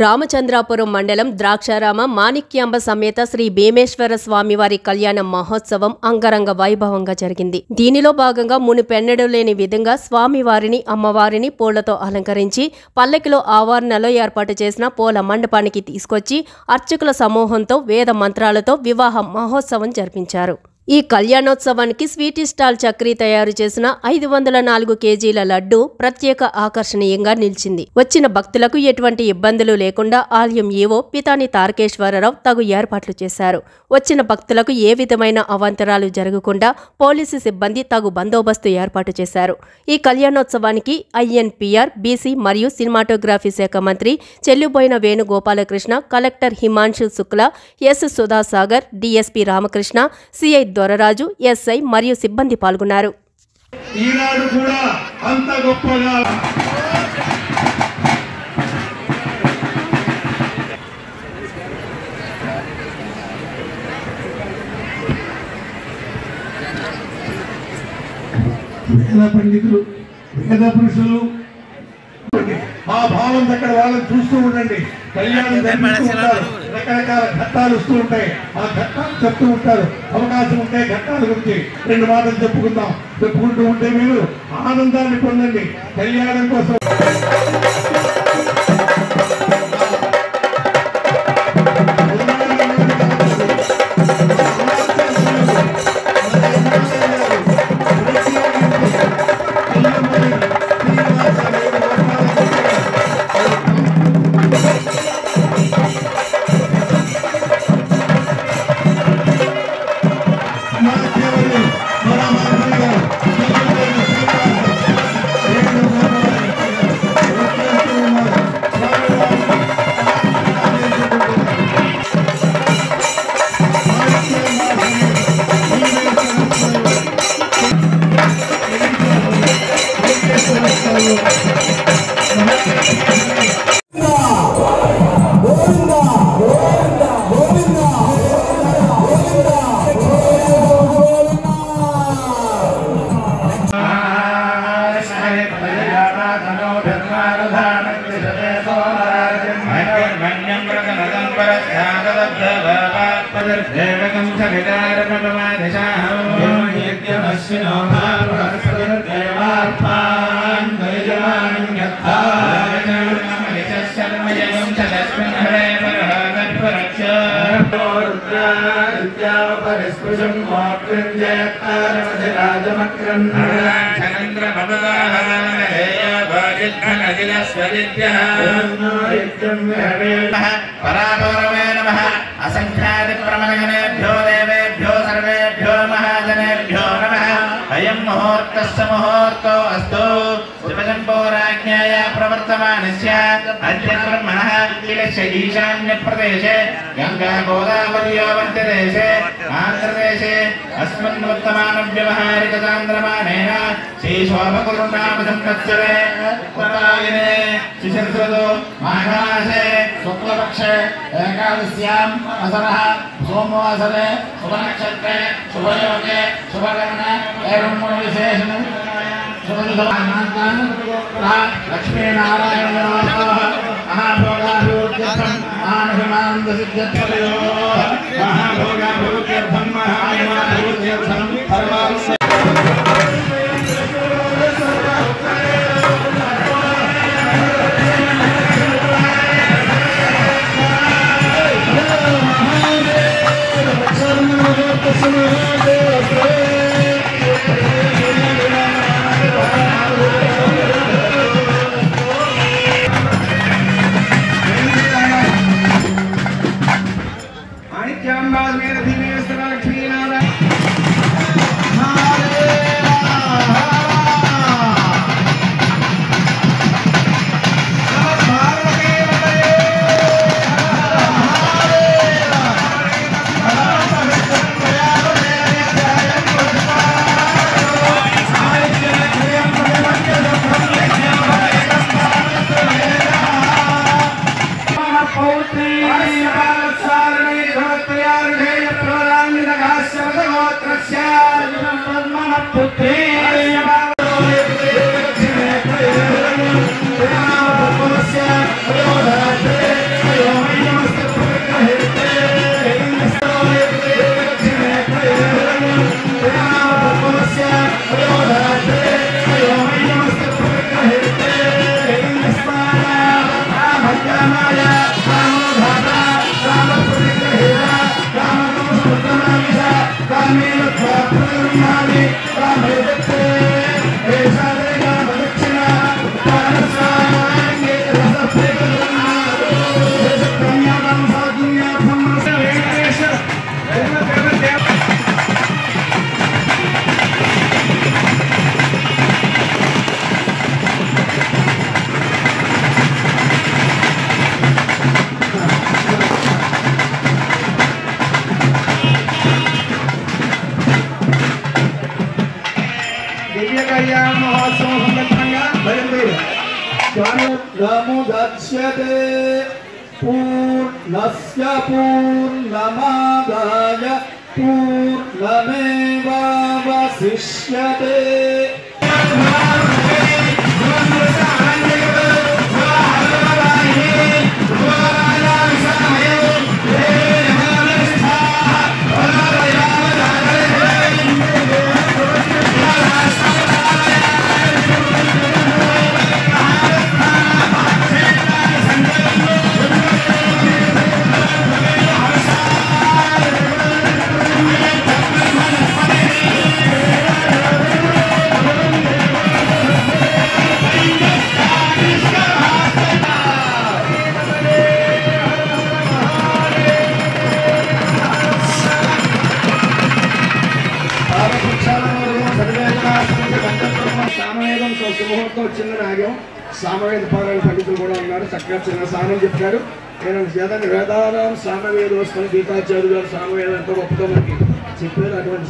రామచంద్రాపురం మండలం ద్రాక్షారామ మాణిక్యాంబ సమేత శ్రీ భీమేశ్వర స్వామివారి కళ్యాణ మహోత్సవం అంగరంగ వైభవంగా జరిగింది. దీనిలో భాగంగా మునుపెన్నడూ లేని విధంగా స్వామివారిని అమ్మవారిని పూలతో అలంకరించి పల్లకిలో ఆవరణలో ఏర్పాటు చేసిన పూల మండపానికి తీసుకొచ్చి అర్చకుల సమూహంతో వేద మంత్రాలతో వివాహ మహోత్సవం జరిపించారు. ఈ కళ్యాణోత్సవానికి స్వీట్ స్టాల్ చక్రీ తయారు చేసిన 504 కేజీల లడ్డు ప్రత్యేక ఆకర్షణీయంగా నిలిచింది. వచ్చిన భక్తులకు ఎటువంటి ఇబ్బందులు లేకుండా ఆలయం ఈవో పితాని తారకేశ్వరరావు తగు ఏర్పాట్లు చేశారు. వచ్చిన భక్తులకు ఏ విధమైన అవాంతరాలు జరగకుండా పోలీసు సిబ్బంది తగు బందోబస్తు ఏర్పాటు చేశారు. ఈ కళ్యాణోత్సవానికి INPR, BC మరియు సినిమాటోగ్రఫీ శాఖ మంత్రి Chelluboina Venugopalakrishna, collector Himanshu Shukla, S సుధాసాగర్, DSP Ramakrishna, CI Doraraju, SI మరియు సిబ్బంది పాల్గొన్నారు. ఈనాడు కూడా అంత గొప్పగా వేద పండితులు, వేద పురుషులు ఆ భావం అక్కడ వాళ్ళని చూస్తూ ఉండండి. కళ్యాణం జరిపిస్తూ ఉంటారు, రకరకాల ఘట్టాలు వస్తూ ఉంటాయి, ఆ ఘట్టాలు చెప్తూ ఉంటారు. అవకాశం ఉంటే ఘట్టాల గురించి 2 మాటలు చెప్పుకుంటూ ఉంటే మీరు ఆనందాన్ని పొందండి. కళ్యాణం కోసం పరాపరమే నమః అసంఖ్యాతి ప్రమణగణేభ్యో దేవేభ్యో సర్వేభ్యో మహాజనేభ్యో నమః. అయం ముహూర్తస్య ముహూర్తో అస్తు శివశంభోరాజ్ఞాయ ప్రవర్తమానస్య అద్య బ్రహ్మణః కిలస్య ఈశాన్య ప్రదేశే గంగా గోదావర్యోవంతి దేశే ఆంధ్రదేశే అస్మిన్ వర్తమాన వ్యవహారిక చాంద్రమానేన శ్రీ శోభకురునామ సంవత్సరే ఉత్తరాయణే శిశిరసృతు మాఘమాసే శుక్లపక్షే ఏకాదశ్యాం వసనః సోమవాసరే శుభనక్షత్రే శుభయోగే శుభకరణే ఏవం విశేషణం లక్ష్మీనారాయణ మహాభోగాభివృద్ధ్యర్థం మహానుహిమానందసిద్ధ్యర్థం మహాభోగాభివృద్ధ్యర్థం మహానుహిమాభివృద్ధ్యర్థం పరమాత్మ पुत्री రామాయ రామోధాత రామపురిగ్రహీత రామకముత్తమావిష రామేణ త్వాప్రగృహామి రామేదత్తే ఏషాదే రామదక్షిణ పారస్వాంగే రసప్రేకరుణాదో ఏషత్రమ్యాదం సాధున్యాథం రసవేంకటేశ దివ్య కళ్యాణ మహోత్సవం సందర్భంగా బయలుదేరు సముదచ్యతే పూర్ణస్య పూర్ణమాదాయ పూర్ణమేవావశిష్యతే సామవేదం సుముహూర్తం వచ్చింది నాగం సామవేద పారాయణ పండితులు కూడా ఉన్నారు చక్కగా చిన్న స్నానం చెప్పారు నేను వేదాన్ని వేదానం సామవేదం వస్తున్న గీతాచార్యులు గారు సామవేదం ఎంతో గొప్పగా మనకి చెప్పారు అటువంటి